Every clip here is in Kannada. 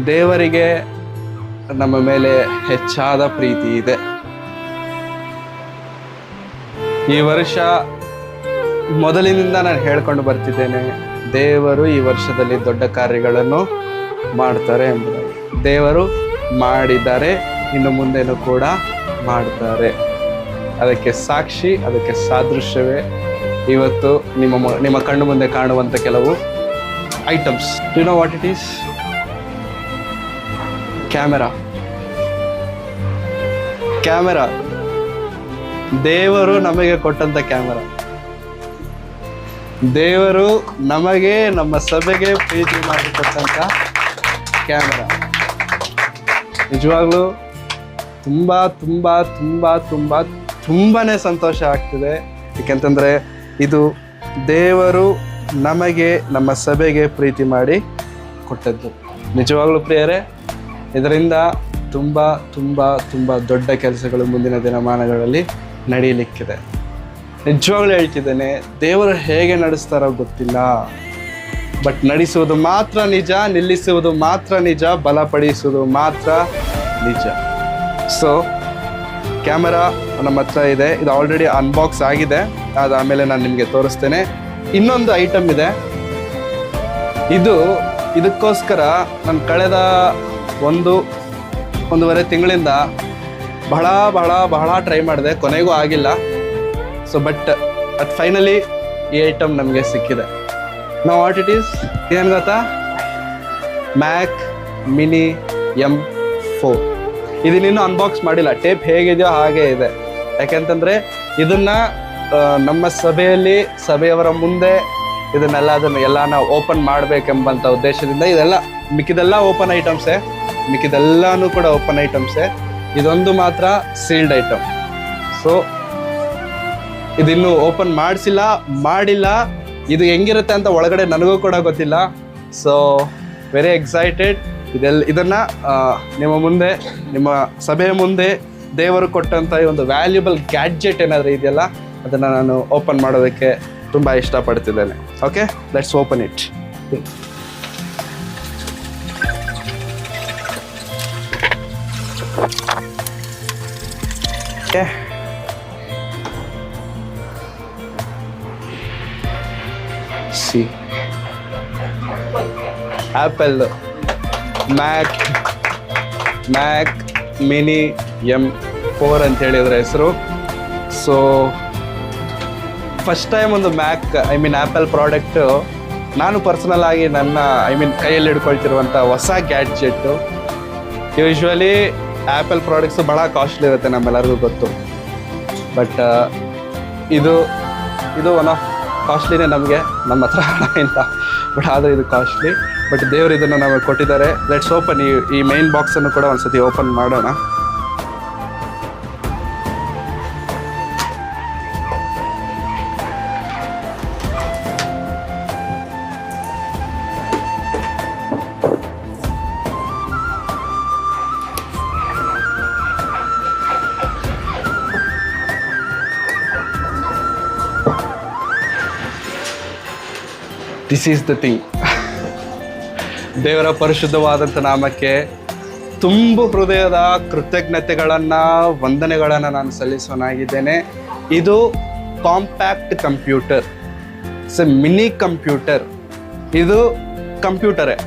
ದೇವರಿಗೆ ನಮ್ಮ ಮೇಲೆ ಹೆಚ್ಚಾದ ಪ್ರೀತಿ ಇದೆ. ಈ ವರ್ಷ ಮೊದಲಿನಿಂದ ನಾನು ಹೇಳ್ಕೊಂಡು ಬರ್ತಿದ್ದೇನೆ, ದೇವರು ಈ ವರ್ಷದಲ್ಲಿ ದೊಡ್ಡ ಕಾರ್ಯಗಳನ್ನು ಮಾಡ್ತಾರೆ ಎಂಬುದಾಗಿ. ದೇವರು ಮಾಡಿದ್ದಾರೆ, ಇನ್ನು ಮುಂದೆನೂ ಕೂಡ ಮಾಡ್ತಾರೆ. ಅದಕ್ಕೆ ಸಾಕ್ಷಿ, ಅದಕ್ಕೆ ಸಾದೃಶ್ಯವೇ ಇವತ್ತು ನಿಮ್ಮ ಕಣ್ಣು ಮುಂದೆ ಕಾಣುವಂಥ ಕೆಲವು items. You know what it is? Camera. ದೇವರು ನಮಗೆ ಕೊಟ್ಟಂತ ಕ್ಯಾಮೆರಾ. ದೇವರು ನಮಗೆ, ನಮ್ಮ ಸಭೆಗೆ ಪ್ರೀತಿ ಮಾಡಿಕೊಟ್ಟಂತ ಕ್ಯಾಮೆರಾ. ನಿಜವಾಗ್ಲೂ ತುಂಬಾ ತುಂಬಾ ತುಂಬಾ ತುಂಬಾ ತುಂಬಾನೇ ಸಂತೋಷ ಆಗ್ತಿದೆ. ಏಕೆಂತಂದ್ರೆ ಇದು ದೇವರು ನಮಗೆ, ನಮ್ಮ ಸಭೆಗೆ ಪ್ರೀತಿ ಮಾಡಿ ಕೊಟ್ಟದ್ದು. ನಿಜವಾಗ್ಲೂ ಪ್ರಿಯರೇ, ಇದರಿಂದ ತುಂಬ ತುಂಬ ತುಂಬ ದೊಡ್ಡ ಕೆಲಸಗಳು ಮುಂದಿನ ದಿನಮಾನಗಳಲ್ಲಿ ನಡೆಯಲಿಕ್ಕಿದೆ. ನಿಜವಾಗ್ಲೂ ಹೇಳ್ತಿದ್ದೇನೆ, ದೇವರು ಹೇಗೆ ನಡೆಸ್ತಾರೋ ಗೊತ್ತಿಲ್ಲ, ಬಟ್ ನಡೆಸುವುದು ಮಾತ್ರ ನಿಜ, ನಿಲ್ಲಿಸುವುದು ಮಾತ್ರ ನಿಜ, ಬಲಪಡಿಸುವುದು ಮಾತ್ರ ನಿಜ. ಸೊ ಕ್ಯಾಮೆರಾ ನಮ್ಮ ಹತ್ರ ಇದೆ, ಇದು ಆಲ್ರೆಡಿ ಅನ್ಬಾಕ್ಸ್ ಆಗಿದೆ, ಅದಾದಮೇಲೆ ನಾನು ನಿಮಗೆ ತೋರಿಸ್ತೇನೆ. ಇನ್ನೊಂದು ಐಟಮ್ ಇದೆ, ಇದಕ್ಕೋಸ್ಕರ ನಾನು ಕಳೆದ ಒಂದೂವರೆ ತಿಂಗಳಿಂದ ಬಹಳ ಟ್ರೈ ಮಾಡಿದೆ, ಕೊನೆಗೂ ಆಗಿಲ್ಲ. ಸೊ ಬಟ್ ಫೈನಲಿ ಈ ಐಟಮ್ ನಮಗೆ ಸಿಕ್ಕಿದೆ. ನಾವು ವಾಟ್ ಇಟ್ ಈಸ್ ಏನು ಗೊತ್ತಾ? ಮ್ಯಾಕ್ ಮಿನಿ M4. ಇದನ್ನಿನ್ನೂ ಅನ್ಬಾಕ್ಸ್ ಮಾಡಿಲ್ಲ, ಟೇಪ್ ಹೇಗಿದೆಯೋ ಹಾಗೇ ಇದೆ. ಯಾಕೆಂತಂದರೆ ಇದನ್ನು ನಮ್ಮ ಸಭೆಯವರ ಮುಂದೆ ಅದನ್ನು ನಾವು ಓಪನ್ ಮಾಡಬೇಕೆಂಬಂಥ ಉದ್ದೇಶದಿಂದ ಮಿಕ್ಕಿದೆಲ್ಲ ಓಪನ್ ಐಟಮ್ಸೇ, ಮಿಕ್ಕಿದೆಲ್ಲನೂ ಕೂಡ ಓಪನ್ ಐಟಮ್ಸೇ. ಇದೊಂದು ಮಾತ್ರ ಸೀಲ್ಡ್ ಐಟಮ್. ಸೊ ಇದಿನ್ನೂ ಓಪನ್ ಮಾಡಿಲ್ಲ. ಇದು ಹೆಂಗಿರುತ್ತೆ ಅಂತ ಒಳಗಡೆ ನನಗೂ ಕೂಡ ಗೊತ್ತಿಲ್ಲ. So very excited. ಇದನ್ನು ನಿಮ್ಮ ಸಭೆಯ ಮುಂದೆ ದೇವರು ಕೊಟ್ಟಂಥ ಈ ಒಂದು ವ್ಯಾಲ್ಯೂಬಲ್ ಗ್ಯಾಡ್ಜೆಟ್ ಏನಾದರೂ ಇದೆಯಲ್ಲ, ಅದನ್ನು ನಾನು ಓಪನ್ ಮಾಡೋದಕ್ಕೆ ತುಂಬ ಇಷ್ಟಪಡ್ತಿದ್ದೇನೆ. Okay, let's open it. Okay, see Apple Mac mini M4 ಅಂತ ಹೇಳಿದ್ರೆ ಹೆಸರು. ಸೊ ಫಸ್ಟ್ ಟೈಮ್ ಒಂದು ಆ್ಯಪಲ್ ಪ್ರಾಡಕ್ಟು ನಾನು ಪರ್ಸನಲ್ ಆಗಿ ಕೈಯಲ್ಲಿ ಹಿಡ್ಕೊಳ್ತಿರುವಂಥ ಹೊಸ ಗ್ಯಾಡ್ಜೆಟ್ಟು. ಯೂಶ್ವಲಿ ಆ್ಯಪಲ್ ಪ್ರಾಡಕ್ಟ್ಸು ಭಾಳ ಕಾಸ್ಟ್ಲಿ ಇರುತ್ತೆ, ನಮ್ಮೆಲ್ಲರಿಗೂ ಗೊತ್ತು. ಬಟ್ ಇದು ಒನ್ ಆಫ್ ಕಾಸ್ಟ್ಲಿನೇ ನಮಗೆ, ನಮ್ಮ ಹತ್ರ ಹಣ ಇಲ್ಲ, ಬಟ್ ಆದರೆ ಇದು ಕಾಸ್ಟ್ಲಿ. ಬಟ್ ದೇವರು ಇದನ್ನು ನಮಗೆ ಕೊಟ್ಟಿದ್ದಾರೆ. Let's open. ಈ ಮೈನ್ ಬಾಕ್ಸನ್ನು ಕೂಡ ಒಂದ್ಸತಿ ಓಪನ್ ಮಾಡೋಣ. This is the thing. ದೇವರ ಪರಿಶುದ್ಧವಾದಂಥ ನಾಮಕ್ಕೆ ತುಂಬು ಹೃದಯದ ಕೃತಜ್ಞತೆಗಳನ್ನು, ವಂದನೆಗಳನ್ನು ನಾನು ಸಲ್ಲಿಸೋನಾಗಿದ್ದೇನೆ. ಇದು compact computer, it's a mini computer. ಇದು ಕಂಪ್ಯೂಟರೇ.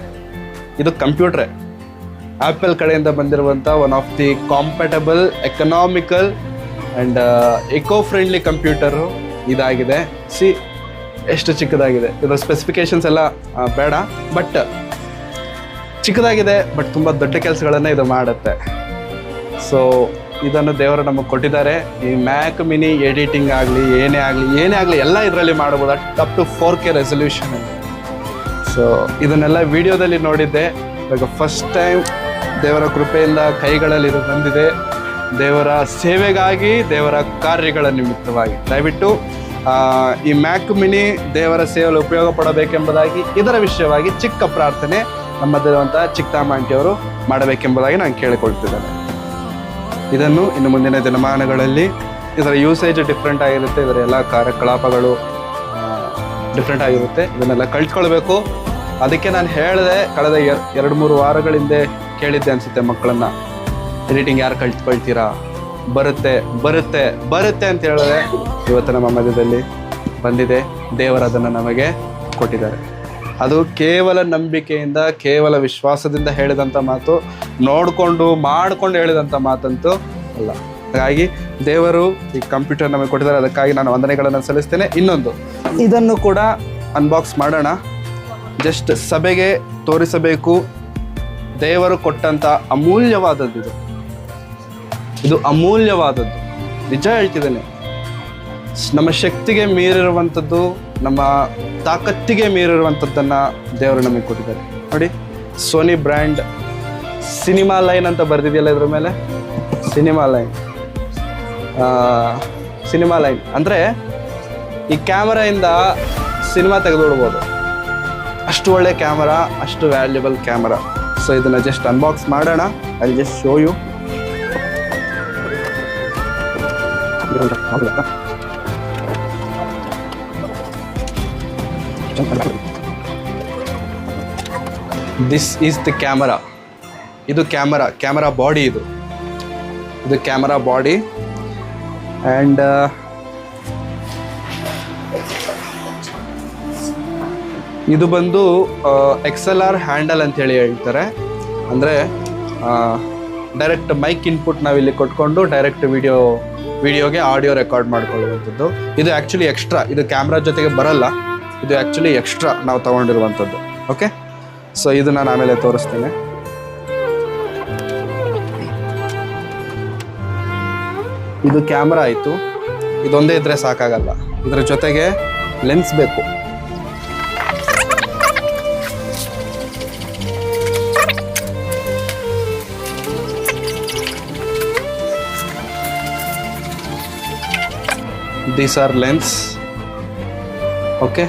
ಆ್ಯಪಲ್ ಕಡೆಯಿಂದ ಬಂದಿರುವಂಥ one of the compatible, economical and eco friendly computer ಇದಾಗಿದೆ. ಎಷ್ಟು ಚಿಕ್ಕದಾಗಿದೆ. ಇದರ ಸ್ಪೆಸಿಫಿಕೇಶನ್ಸ್ ಎಲ್ಲ ಬೇಡ, ಬಟ್ ಚಿಕ್ಕದಾಗಿದೆ, ಬಟ್ ತುಂಬ ದೊಡ್ಡ ಕೆಲಸಗಳನ್ನು ಇದು ಮಾಡುತ್ತೆ. ಸೊ ಇದನ್ನು ದೇವರು ನಮಗೆ ಕೊಟ್ಟಿದ್ದಾರೆ. ಈ ಮ್ಯಾಕ್ ಮಿನಿ ಎಡಿಟಿಂಗ್ ಆಗಲಿ, ಏನೇ ಆಗಲಿ ಎಲ್ಲ ಇದರಲ್ಲಿ ಮಾಡ್ಬೋದು, up to 4K resolution. So ಇದನ್ನೆಲ್ಲ ವಿಡಿಯೋದಲ್ಲಿ ನೋಡಿದ್ದೆ. ಇವಾಗ ಫಸ್ಟ್ ಟೈಮ್ ದೇವರ ಕೃಪೆಯಿಂದ ಕೈಗಳಲ್ಲಿ ಇದು ಬಂದಿದೆ. ದೇವರ ಸೇವೆಗಾಗಿ, ದೇವರ ಕಾರ್ಯಗಳ ನಿಮಿತ್ತವಾಗಿ ದಯವಿಟ್ಟು ಈ ಮ್ಯಾಕ್ ಮಿನಿ ದೇವರ ಸೇವೆಯಲ್ಲಿ ಉಪಯೋಗ ಪಡಬೇಕೆಂಬುದಾಗಿ, ಇದರ ವಿಷಯವಾಗಿ ಚಿಕ್ಕ ಪ್ರಾರ್ಥನೆ ನಮ್ಮದಿರುವಂಥ ಚಿಕ್ಕಮ್ಮ ಆಂಟಿಯವರು ಮಾಡಬೇಕೆಂಬುದಾಗಿ ನಾನು ಕೇಳಿಕೊಳ್ತಿದ್ದೇನೆ. ಇದನ್ನು ಇನ್ನು ಮುಂದಿನ ದಿನಮಾನಗಳಲ್ಲಿ ಇದರ ಯೂಸೇಜ್ ಡಿಫ್ರೆಂಟ್ ಆಗಿರುತ್ತೆ, ಇದರ ಎಲ್ಲ ಕಾರ್ಯಕಲಾಪಗಳು ಡಿಫ್ರೆಂಟ್ ಆಗಿರುತ್ತೆ. ಇದನ್ನೆಲ್ಲ ಕಲ್ತ್ಕೊಳ್ಬೇಕು. ಅದಕ್ಕೆ ನಾನು ಹೇಳಿದೆ, ಕಳೆದ 2-3 ವಾರಗಳಿಂದ ಕೇಳಿದ್ದೆ ಅನಿಸುತ್ತೆ ಮಕ್ಕಳನ್ನ, ಎಡಿಟಿಂಗ್ ಯಾರು ಕಲ್ತ್ಕೊಳ್ತೀರಾ, ಬರುತ್ತೆ ಬರುತ್ತೆ ಬರುತ್ತೆ ಅಂತ ಹೇಳಿದ್ರೆ ಇವತ್ತು ನಮ್ಮ ಮಧ್ಯದಲ್ಲಿ ಬಂದಿದೆ. ದೇವರು ಅದನ್ನು ನಮಗೆ ಕೊಟ್ಟಿದ್ದಾರೆ. ಅದು ಕೇವಲ ನಂಬಿಕೆಯಿಂದ, ಕೇವಲ ವಿಶ್ವಾಸದಿಂದ ಹೇಳಿದಂಥ ಮಾತು, ನೋಡಿಕೊಂಡು ಮಾಡಿಕೊಂಡು ಹೇಳಿದಂಥ ಮಾತಂತೂ ಅಲ್ಲ. ಹಾಗಾಗಿ ದೇವರು ಈ ಕಂಪ್ಯೂಟರ್ ನಮಗೆ ಕೊಟ್ಟಿದ್ದಾರೆ, ಅದಕ್ಕಾಗಿ ನಾನು ವಂದನೆಗಳನ್ನು ಸಲ್ಲಿಸ್ತೇನೆ. ಇನ್ನೊಂದು, ಇದನ್ನು ಕೂಡ ಅನ್ಬಾಕ್ಸ್ ಮಾಡೋಣ. ಜಸ್ಟ್ ಸಭೆಗೆ ತೋರಿಸಬೇಕು, ದೇವರು ಕೊಟ್ಟಂಥ ಅಮೂಲ್ಯವಾದದ್ದು ಇದು ಅಮೂಲ್ಯವಾದದ್ದು. ನಿಜ ಹೇಳ್ತಿದ್ದೇನೆ, ನಮ್ಮ ಶಕ್ತಿಗೆ ಮೀರಿರುವಂಥದ್ದು, ನಮ್ಮ ತಾಕತ್ತಿಗೆ ಮೀರಿರುವಂಥದ್ದನ್ನು ದೇವರು ನಮಗೆ ಕೊಟ್ಟಿದ್ದಾರೆ. ನೋಡಿ, ಸೋನಿ ಬ್ರ್ಯಾಂಡ್ ಸಿನಿಮಾ ಲೈನ್ ಅಂತ ಬರೆದಿದೆಯಲ್ಲ ಇದ್ರ ಮೇಲೆ, ಸಿನಿಮಾ ಲೈನ್ ಅಂದರೆ ಈ ಕ್ಯಾಮರಾಯಿಂದ ಸಿನಿಮಾ ತೆಗೆದುಬಿಡ್ಬೋದು. ಅಷ್ಟು ಒಳ್ಳೆ ಕ್ಯಾಮರಾ, ಅಷ್ಟು ವ್ಯಾಲ್ಯೂಬಲ್ ಕ್ಯಾಮರಾ. ಸೊ ಇದನ್ನು ಜಸ್ಟ್ ಅನ್ಬಾಕ್ಸ್ ಮಾಡೋಣ. I just show you. This is the camera. ಇದು ಕ್ಯಾಮರಾ ಬಾಡಿ. ಇದು ಕ್ಯಾಮರಾ ಬಾಡಿ. ಆ್ಯಂಡ್ ಇದು ಬಂದು XLR ಹ್ಯಾಂಡಲ್ ಅಂತೇಳಿ ಹೇಳ್ತಾರೆ. ಅಂದರೆ ಡೈರೆಕ್ಟ್ ಮೈಕ್ ಇನ್ಪುಟ್ ನಾವಿಲ್ಲಿ ಕೊಟ್ಕೊಂಡು ಡೈರೆಕ್ಟ್ ವಿಡಿಯೋಗೆ ಆಡಿಯೋ ರೆಕಾರ್ಡ್ ಮಾಡ್ಕೊಳ್ಳುವಂಥದ್ದು. ಇದು ಆ್ಯಕ್ಚುಲಿ ಎಕ್ಸ್ಟ್ರಾ, ಇದು ಕ್ಯಾಮ್ರಾ ಜೊತೆಗೆ ಬರಲ್ಲ, ಇದು ಆ್ಯಕ್ಚುಲಿ ಎಕ್ಸ್ಟ್ರಾ ನಾವು ತೊಗೊಂಡಿರುವಂಥದ್ದು. ಓಕೆ, ಸೊ ಇದು ನಾನು ಆಮೇಲೆ ತೋರಿಸ್ತೇನೆ. ಇದು ಕ್ಯಾಮ್ರಾ ಆಯಿತು. ಇದೊಂದೇ ಇದ್ದರೆ ಸಾಕಾಗಲ್ಲ, ಇದರ ಜೊತೆಗೆ ಲೆನ್ಸ್ ಬೇಕು. These are lens. ಓಕೆ,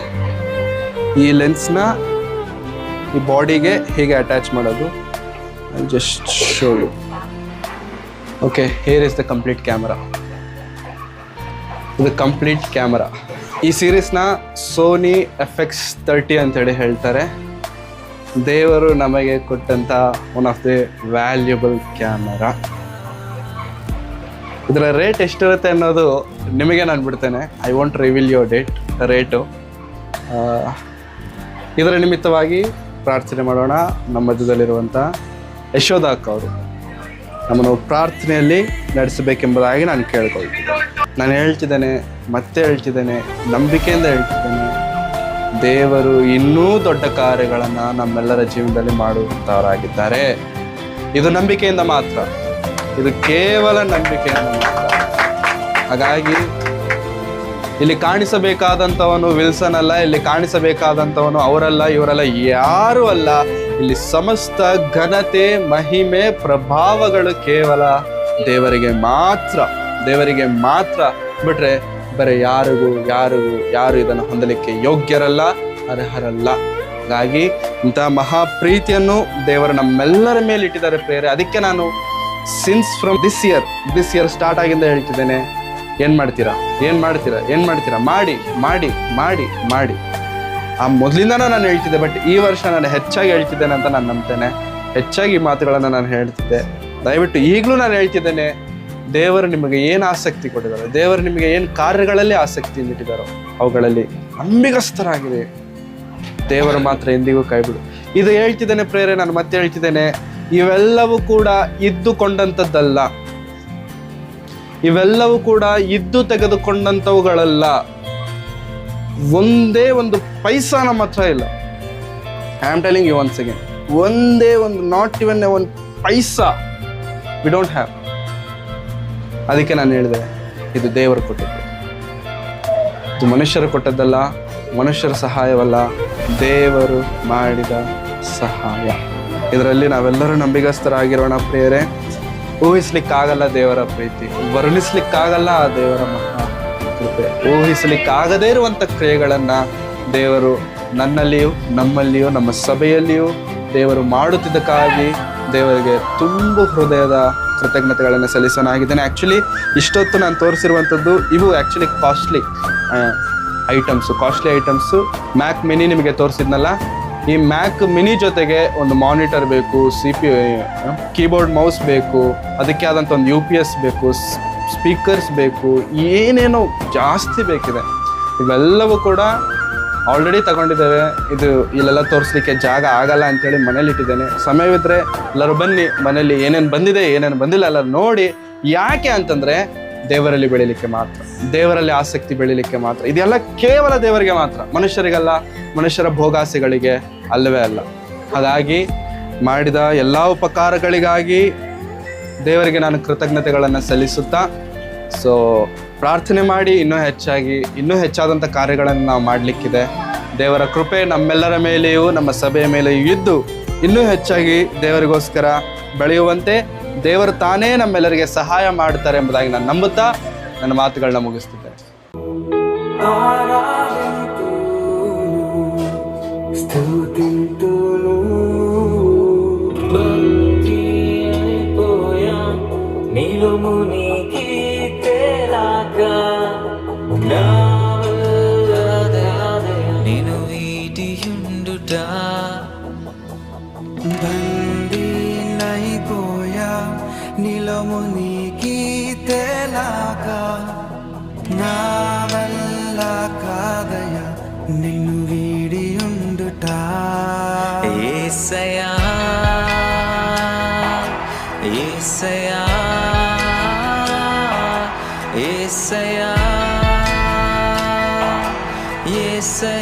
ಈ ಲೆನ್ಸ್ನ ಈ ಬಾಡಿಗೆ ಹೇಗೆ ಅಟ್ಯಾಚ್ ಮಾಡೋದು, I just show you. Okay, here is the complete camera. ಇದು ಕಂಪ್ಲೀಟ್ ಕ್ಯಾಮರಾ. ಈ ಸೀರೀಸ್ನ ಸೋನಿ FX30 ಅಂತೇಳಿ ಹೇಳ್ತಾರೆ. ದೇವರು ನಮಗೆ ಕೊಟ್ಟಂಥ one of the valuable camera. ಇದರ ರೇಟ್ ಎಷ್ಟಿರುತ್ತೆ ಅನ್ನೋದು ನಿಮಗೆ ನಾನು ಬಿಡ್ತೇನೆ. I want reveal your rate. ಇದರ ನಿಮಿತ್ತವಾಗಿ ಪ್ರಾರ್ಥನೆ ಮಾಡೋಣ. ನಮ್ಮ ಮಧ್ಯದಲ್ಲಿರುವಂಥ ಯಶೋಧ ಅಕ್ಕ ಅವರು ನಮ್ಮನ್ನು ಪ್ರಾರ್ಥನೆಯಲ್ಲಿ ನಡೆಸಬೇಕೆಂಬುದಾಗಿ ನಾನು ಕೇಳ್ಕೊಳ್ತೀನಿ. ನಾನು ಹೇಳ್ತಿದ್ದೇನೆ, ಮತ್ತೆ ಹೇಳ್ತಿದ್ದೇನೆ, ನಂಬಿಕೆಯಿಂದ ಹೇಳ್ತಿದ್ದೇನೆ, ದೇವರು ಇನ್ನೂ ದೊಡ್ಡ ಕಾರ್ಯಗಳನ್ನು ನಮ್ಮೆಲ್ಲರ ಜೀವನದಲ್ಲಿ ಮಾಡುವಂಥವರಾಗಿದ್ದಾರೆ. ಇದು ನಂಬಿಕೆಯಿಂದ ಮಾತ್ರ, ಇದು ಕೇವಲ ನಂಬಿಕೆಯಿಂದ ಮಾತ್ರ. ಹಾಗಾಗಿ ಇಲ್ಲಿ ಕಾಣಿಸಬೇಕಾದಂಥವನು ವಿಲ್ಸನ್ ಅಲ್ಲ, ಇಲ್ಲಿ ಕಾಣಿಸಬೇಕಾದಂಥವನು ಅವರಲ್ಲ, ಇವರಲ್ಲ, ಯಾರೂ ಅಲ್ಲ. ಇಲ್ಲಿ ಸಮಸ್ತ ಘನತೆ, ಮಹಿಮೆ, ಪ್ರಭಾವಗಳು ಕೇವಲ ದೇವರಿಗೆ ಮಾತ್ರ ಬಿಟ್ರೆ ಬೇರೆ ಯಾರು ಇದನ್ನು ಹೊಂದಲಿಕ್ಕೆ ಯೋಗ್ಯರಲ್ಲ, ಅರ್ಹರಲ್ಲ. ಹಾಗಾಗಿ ಇಂತಹ ಮಹಾಪ್ರೀತಿಯನ್ನು ದೇವರು ನಮ್ಮೆಲ್ಲರ ಮೇಲೆ ಇಟ್ಟಿದ್ದಾರೆ ಪ್ರೇರೆ. ಅದಕ್ಕೆ ನಾನು since from this year start ಆಗಿಂದ ಹೇಳ್ತಿದ್ದೇನೆ, ಏನು ಮಾಡ್ತೀರಾ ಮಾಡಿ. ಆ ಮೊದಲಿಂದನೂ ನಾನು ಹೇಳ್ತಿದ್ದೆ, ಬಟ್ ಈ ವರ್ಷ ನಾನು ಹೆಚ್ಚಾಗಿ ಹೇಳ್ತಿದ್ದೇನೆ ಅಂತ ನಾನು ನಂಬ್ತೇನೆ. ಹೆಚ್ಚಾಗಿ ಮಾತುಗಳನ್ನು ನಾನು ಹೇಳ್ತಿದ್ದೆ. ದಯವಿಟ್ಟು ಈಗಲೂ ನಾನು ಹೇಳ್ತಿದ್ದೇನೆ, ದೇವರು ನಿಮಗೆ ಏನು ಆಸಕ್ತಿ ಕೊಟ್ಟಿದ್ದಾರೆ, ದೇವರು ನಿಮಗೆ ಏನು ಕಾರ್ಯಗಳಲ್ಲಿ ಆಸಕ್ತಿಯನ್ನು ಇಟ್ಟಿದ್ದಾರೋ ಅವುಗಳಲ್ಲಿ ನಂಬಿಗಸ್ತರಾಗಿದೆ. ದೇವರು ಮಾತ್ರ ಎಂದಿಗೂ ಕೈಬಿಡು. ಇದು ಹೇಳ್ತಿದ್ದೇನೆ ಪ್ರೇರೆ, ನಾನು ಮತ್ತೆ ಹೇಳ್ತಿದ್ದೇನೆ, ಇವೆಲ್ಲವೂ ಕೂಡ ಇದ್ದುಕೊಂಡಂಥದ್ದಲ್ಲ, ಇವೆಲ್ಲವೂ ಕೂಡ ಇದ್ದು ತೆಗೆದುಕೊಂಡಂಥವುಗಳಲ್ಲ. ಒಂದೇ ಒಂದು ಪೈಸಾ ನಮ್ಮ ಹತ್ರ ಇಲ್ಲ. I am telling you once again, ಒಂದೇ ಒಂದು, not even one paisa we don't have. ಅದಕ್ಕೆ ನಾನು ಹೇಳಿದೆ, ಇದು ದೇವರು ಕೊಟ್ಟದ್ದು, ಇದು ಮನುಷ್ಯರು ಕೊಟ್ಟದ್ದಲ್ಲ, ಮನುಷ್ಯರ ಸಹಾಯವಲ್ಲ, ದೇವರು ಮಾಡಿದ ಸಹಾಯ. ಇದರಲ್ಲಿ ನಾವೆಲ್ಲರೂ ನಂಬಿಗಸ್ತರಾಗಿರೋಣ ಪ್ರಿಯರೇ. ಊಹಿಸ್ಲಿಕ್ಕಾಗಲ್ಲ ದೇವರ ಪ್ರೀತಿ, ವರ್ಣಿಸ್ಲಿಕ್ಕಾಗಲ್ಲ ಆ ದೇವರ ಮಹಾ ಕೃಪೆ, ಊಹಿಸ್ಲಿಕ್ಕಾಗದೇ ಇರುವಂಥ ಕ್ರಿಯೆಗಳನ್ನು ದೇವರು ನನ್ನಲ್ಲಿಯೂ, ನಮ್ಮಲ್ಲಿಯೂ, ನಮ್ಮ ಸಭೆಯಲ್ಲಿಯೂ ದೇವರು ಮಾಡುತ್ತಿದ್ದಕ್ಕಾಗಿ ದೇವರಿಗೆ ತುಂಬ ಹೃದಯದ ಕೃತಜ್ಞತೆಗಳನ್ನು ಸಲ್ಲಿಸೋನಾಗಿದ್ದೇನೆ. ಆ್ಯಕ್ಚುಲಿ ಇಷ್ಟೊತ್ತು ನಾನು ತೋರಿಸಿರುವಂಥದ್ದು ಇವು ಆ್ಯಕ್ಚುಲಿ ಕಾಸ್ಟ್ಲಿ ಐಟಮ್ಸು. ಮ್ಯಾಕ್ ಮಿನಿ ನಿಮಗೆ ತೋರಿಸಿದ್ನಲ್ಲ, ಈ ಮ್ಯಾಕ್ ಮಿನಿ ಜೊತೆಗೆ ಒಂದು ಮಾನಿಟರ್ ಬೇಕು, ಕೀಬೋರ್ಡ್ ಮೌಸ್ ಬೇಕು, ಅದಕ್ಕೆ ಆದಂಥ ಒಂದು UPS ಬೇಕು, ಸ್ಪೀಕರ್ಸ್ ಬೇಕು, ಏನೇನೋ ಜಾಸ್ತಿ ಬೇಕಿದೆ. ಇವೆಲ್ಲವೂ ಕೂಡ ಆಲ್ರೆಡಿ ತಗೊಂಡಿದ್ದೇವೆ. ಇದು ಇಲ್ಲೆಲ್ಲ ತೋರಿಸ್ಲಿಕ್ಕೆ ಜಾಗ ಆಗಲ್ಲ ಅಂತೇಳಿ ಮನೇಲಿ ಇಟ್ಟಿದ್ದೇನೆ. ಸಮಯವಿದ್ದರೆ ಎಲ್ಲರೂ ಬನ್ನಿ, ಮನೇಲಿ ಏನೇನು ಬಂದಿದೆ ಏನೇನು ಬಂದಿಲ್ಲ ಎಲ್ಲ ನೋಡಿ. ಯಾಕೆ ಅಂತಂದರೆ ದೇವರಲ್ಲಿ ಬೆಳಿಲಿಕ್ಕೆ ಮಾತ್ರ, ದೇವರಲ್ಲಿ ಆಸಕ್ತಿ ಬೆಳಿಲಿಕ್ಕೆ ಮಾತ್ರ. ಇದೆಲ್ಲ ಕೇವಲ ದೇವರಿಗೆ ಮಾತ್ರ, ಮನುಷ್ಯರಿಗಲ್ಲ, ಮನುಷ್ಯರ ಭೋಗಾಸೆಗಳಿಗೆ ಅಲ್ಲವೇ ಅಲ್ಲ. ಹಾಗಾಗಿ ಮಾಡಿದ ಎಲ್ಲ ಉಪಕಾರಗಳಿಗಾಗಿ ದೇವರಿಗೆ ನಾನು ಕೃತಜ್ಞತೆಗಳನ್ನು ಸಲ್ಲಿಸುತ್ತಾ, ಸೊ ಪ್ರಾರ್ಥನೆ ಮಾಡಿ ಇನ್ನೂ ಹೆಚ್ಚಾದಂಥ ಕಾರ್ಯಗಳನ್ನು ನಾವು ಮಾಡಲಿಕ್ಕಿದೆ. ದೇವರ ಕೃಪೆ ನಮ್ಮೆಲ್ಲರ ಮೇಲೆಯೂ ನಮ್ಮ ಸಭೆಯ ಮೇಲೆಯೂ ಇದ್ದು ಇನ್ನೂ ಹೆಚ್ಚಾಗಿ ದೇವರಿಗೋಸ್ಕರ ಬೆಳೆಯುವಂತೆ ದೇವರು ತಾನೇ ನಮ್ಮೆಲ್ಲರಿಗೆ ಸಹಾಯ ಮಾಡ್ತಾರೆ ಎಂಬುದಾಗಿ ನಾನು ನಂಬುತ್ತಾ ನನ್ನ ಮಾತುಗಳನ್ನ ಮುಗಿಸ್ತಿದ್ದೇನೆ. నేను వీడియుండుట బందీనైపోయా నిలమునికి తేలాక నా వల్ల కాదయ నిన్ను వీడియుండుట యేసయ్యా యేసయ్యా యేసయ్యా యేసయ్యా